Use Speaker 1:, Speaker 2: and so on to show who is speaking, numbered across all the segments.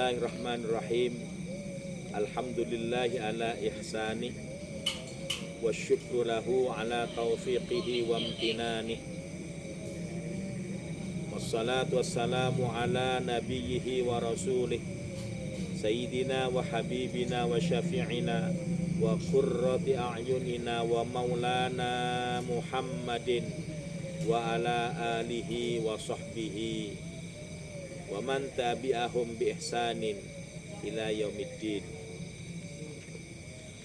Speaker 1: Bismillahirrahmanirrahim. Alhamdulillahi ala ihsanih wa syukru lahu ala taufiqihi wa amtinanih. Wassalatu wassalamu ala nabiyyihi wa rasulih Sayyidina wa habibina wa syafi'ina wa qurrati a'yunina wa maulana Muhammadin wa ala alihi wa sahbihi wa man tabi'ahum bi ihsanin ila yaumiddin.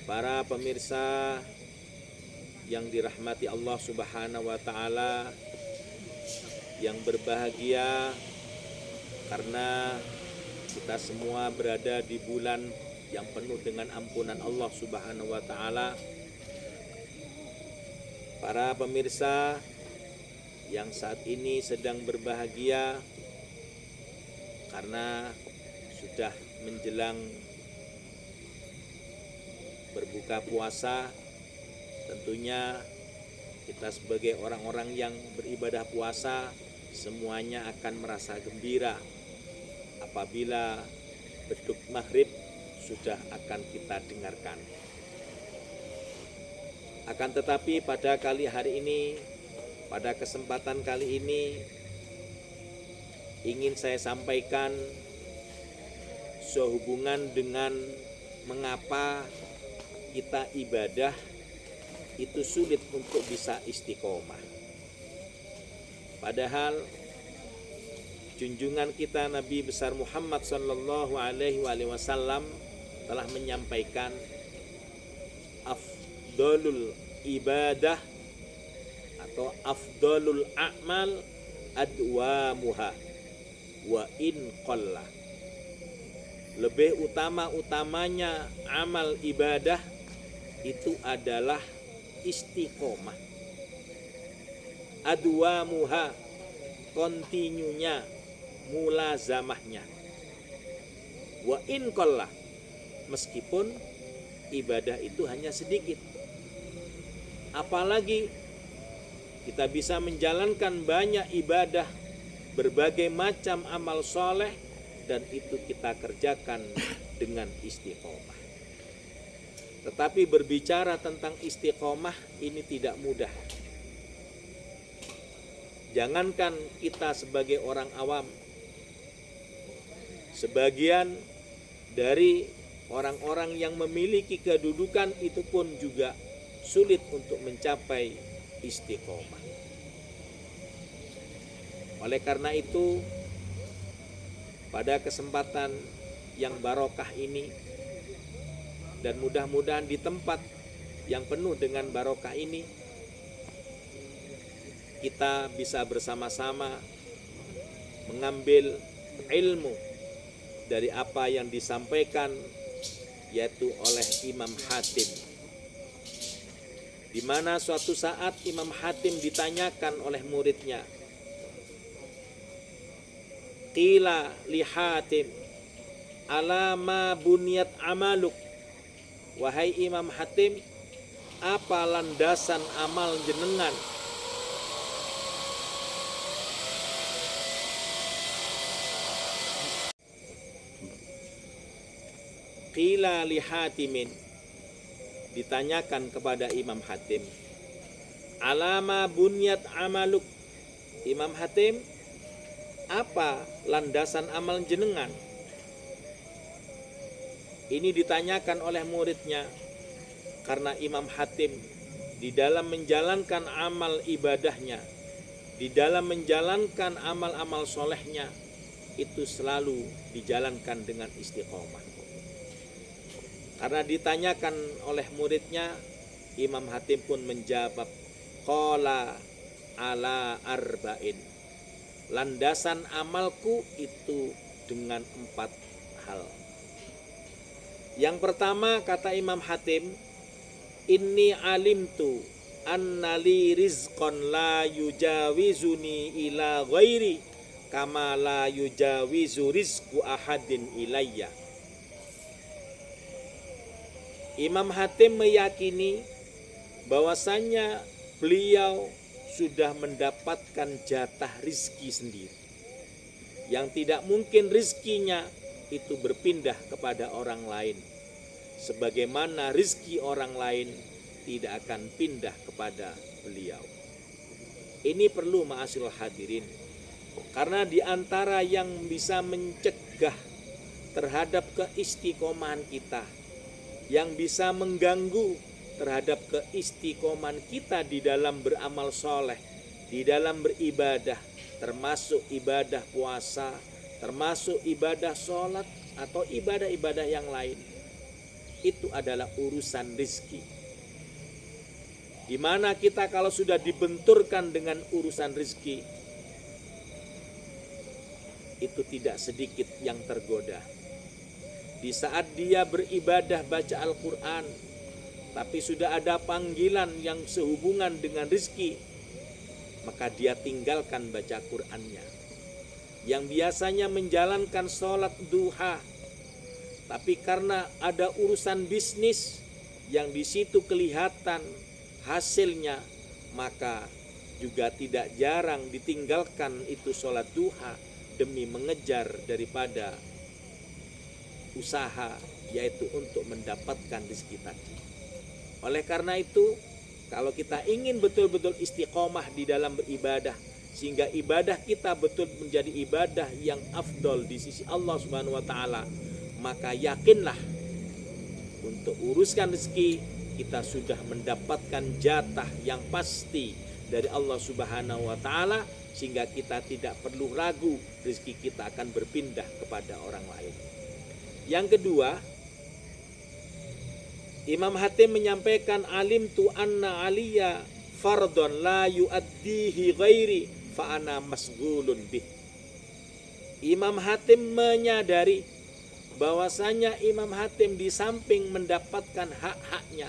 Speaker 1: Para pemirsa yang dirahmati Allah Subhanahu wa taala, yang berbahagia karena kita semua berada di bulan yang penuh dengan ampunan Allah Subhanahu wa taala. Para pemirsa yang saat ini sedang berbahagia karena sudah menjelang berbuka puasa, tentunya kita sebagai orang-orang yang beribadah puasa semuanya akan merasa gembira apabila beduk maghrib sudah akan kita dengarkan. Akan tetapi pada kesempatan kali ini ingin saya sampaikan sehubungan dengan mengapa kita ibadah itu sulit untuk bisa istiqomah. Padahal junjungan kita Nabi besar Muhammad sallallahu alaihi wasallam telah menyampaikan afdalul ibadah atau afdalul a'mal adwamuha wa in qalla. Lebih utamanya amal ibadah itu adalah istiqomah. Adwamuha, kontinunya, mulazamahnya. Wa in qalla, meskipun ibadah itu hanya sedikit. Apalagi kita bisa menjalankan banyak ibadah, berbagai macam amal soleh, dan itu kita kerjakan dengan istiqomah. Tetapi berbicara tentang istiqomah ini tidak mudah. Jangankan kita sebagai orang awam, sebagian dari orang-orang yang memiliki kedudukan itu pun juga sulit untuk mencapai istiqomah. Oleh karena itu, pada kesempatan yang barokah ini, dan mudah-mudahan di tempat yang penuh dengan barokah ini, kita bisa bersama-sama mengambil ilmu dari apa yang disampaikan yaitu oleh Imam Hatim. Di mana suatu saat Imam Hatim ditanyakan oleh muridnya, qila li Hatim ala ma buniyat amaluk, wahai Imam Hatim, apa landasan amal jenengan? Qila li Hatimin, ditanyakan kepada Imam Hatim, ala ma buniyat amaluk, Imam Hatim, apa landasan amal jenengan? Ini ditanyakan oleh muridnya karena Imam Hatim di dalam menjalankan amal ibadahnya, di dalam menjalankan amal-amal solehnya, itu selalu dijalankan dengan istiqomah. Karena ditanyakan oleh muridnya, Imam Hatim pun menjawab, qala ala arba'in, landasan amalku itu dengan 4 hal. Yang pertama, kata Imam Hatim, inni alimtu annali rizqan la yujawizuni ila ghairi kama la yujawizu rizqu ahadin ilayya. Imam Hatim meyakini bahwasannya beliau sudah mendapatkan jatah rizki sendiri, yang tidak mungkin rizkinya itu berpindah kepada orang lain, sebagaimana rizki orang lain tidak akan pindah kepada beliau. Ini perlu ma'asyiral hadirin, karena di antara yang bisa mencegah terhadap keistiqomahan kita, yang bisa mengganggu terhadap keistiqomahan kita di dalam beramal soleh, di dalam beribadah, termasuk ibadah puasa, termasuk ibadah sholat atau ibadah-ibadah yang lain, itu adalah urusan rizki. Dimana kita kalau sudah dibenturkan dengan urusan rizki, itu tidak sedikit yang tergoda. Di saat dia beribadah baca Al-Quran, tapi sudah ada panggilan yang sehubungan dengan rizki, maka dia tinggalkan baca Qurannya. Yang biasanya menjalankan sholat duha, tapi karena ada urusan bisnis yang di situ kelihatan hasilnya, maka juga tidak jarang ditinggalkan itu sholat duha demi mengejar daripada usaha, yaitu untuk mendapatkan rezeki tadi. Oleh karena itu, kalau kita ingin betul-betul istiqomah di dalam beribadah, sehingga ibadah kita betul menjadi ibadah yang afdol di sisi Allah Subhanahu wa taala, maka yakinlah untuk uruskan rezeki kita sudah mendapatkan jatah yang pasti dari Allah Subhanahu wa taala, sehingga kita tidak perlu ragu rezeki kita akan berpindah kepada orang lain. Yang kedua, Imam Hatim menyampaikan, alim tu anna aliyya fardun la yuaddihi ghairi fa ana masghulun bih. Imam Hatim menyadari bahwasanya Imam Hatim di samping mendapatkan hak-haknya,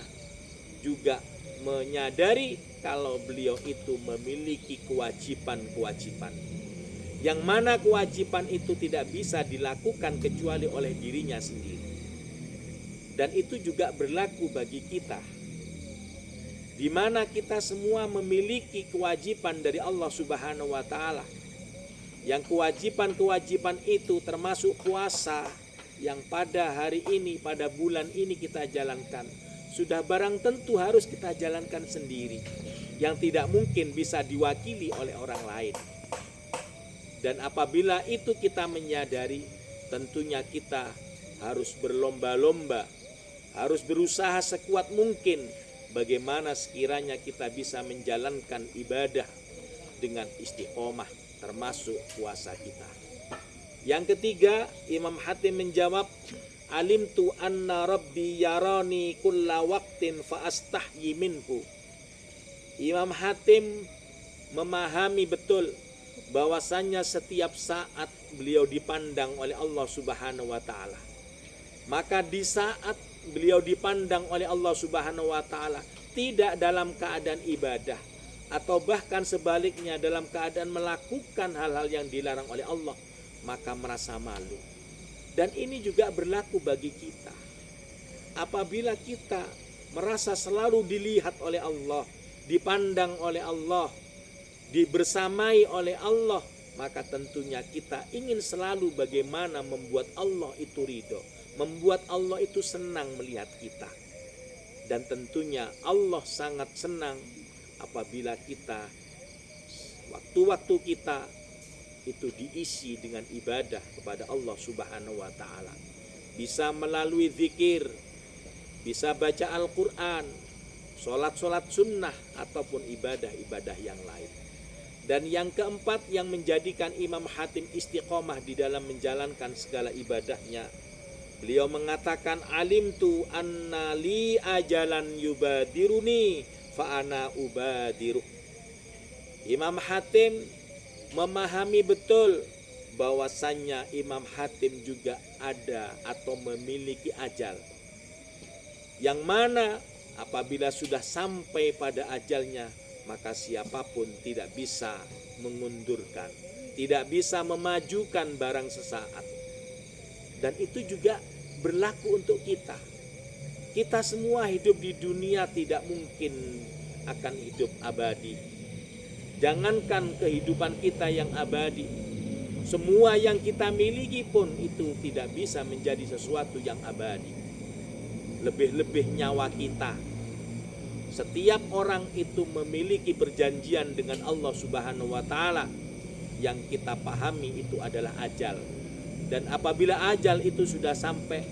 Speaker 1: juga menyadari kalau beliau itu memiliki kewajiban-kewajiban, yang mana kewajiban itu tidak bisa dilakukan kecuali oleh dirinya sendiri. Dan itu juga berlaku bagi kita, di mana kita semua memiliki kewajiban dari Allah Subhanahu wa taala. Yang kewajiban-kewajiban itu termasuk puasa yang pada hari ini, pada bulan ini kita jalankan, sudah barang tentu harus kita jalankan sendiri, yang tidak mungkin bisa diwakili oleh orang lain. Dan apabila itu kita menyadari, tentunya kita harus berlomba-lomba, harus berusaha sekuat mungkin bagaimana sekiranya kita bisa menjalankan ibadah dengan istiqomah, termasuk puasa kita. Yang ketiga, Imam Hatim menjawab, alimtu anna rabbi yarani kulla waqtin fa astahyi minhu. Imam Hatim memahami betul bahwasannya setiap saat beliau dipandang oleh Allah Subhanahu wa taala. Maka di saat beliau dipandang oleh Allah Subhanahu wa taala tidak dalam keadaan ibadah, atau bahkan sebaliknya dalam keadaan melakukan hal-hal yang dilarang oleh Allah, maka merasa malu. Dan ini juga berlaku bagi kita. Apabila kita merasa selalu dilihat oleh Allah, dipandang oleh Allah, dibersamai oleh Allah, maka tentunya kita ingin selalu bagaimana membuat Allah itu ridho, membuat Allah itu senang melihat kita. Dan tentunya Allah sangat senang apabila kita, waktu-waktu kita itu diisi dengan ibadah kepada Allah Subhanahu wa taala. Bisa melalui zikir, bisa baca Al-Quran, sholat-sholat sunnah, ataupun ibadah-ibadah yang lain. Dan yang keempat yang menjadikan Imam Hatim istiqomah di dalam menjalankan segala ibadahnya, beliau mengatakan, alimtu anna li ajalan yubadiruni fa ana ubadiru. Imam Hatim memahami betul bahwasannya Imam Hatim juga ada atau memiliki ajal, yang mana apabila sudah sampai pada ajalnya, maka siapapun tidak bisa mengundurkan, tidak bisa memajukan barang sesaat. Dan itu juga berlaku untuk kita. Kita semua hidup di dunia tidak mungkin akan hidup abadi. Jangankan kehidupan kita yang abadi, Semua yang kita miliki pun itu tidak bisa menjadi sesuatu yang abadi. Lebih-lebih nyawa kita. Setiap orang itu memiliki perjanjian dengan Allah Subhanahu wa Ta'ala. Yang kita pahami itu adalah ajal. Dan apabila ajal itu sudah sampai,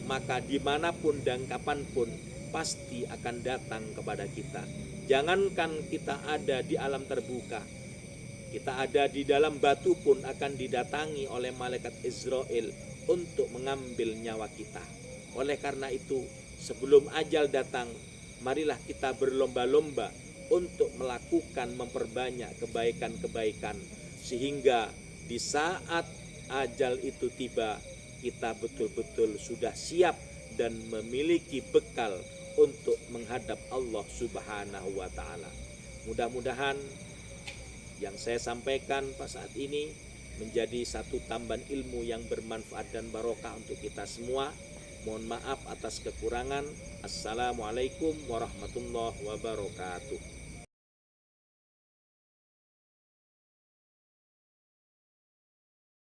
Speaker 1: maka dimanapun dan kapanpun pasti akan datang kepada kita. Jangankan kita ada di alam terbuka, kita ada di dalam batu pun akan didatangi oleh malaikat Israel untuk mengambil nyawa kita. Oleh karena itu, sebelum ajal datang, marilah kita berlomba-lomba untuk melakukan, memperbanyak kebaikan-kebaikan, sehingga di saat ajal itu tiba, kita betul-betul sudah siap dan memiliki bekal untuk menghadap Allah Subhanahu wa Ta'ala. Mudah-mudahan yang saya sampaikan pada saat ini menjadi satu tambahan ilmu yang bermanfaat dan barokah untuk kita semua. Mohon maaf atas kekurangan. Assalamualaikum warahmatullahi wabarakatuh.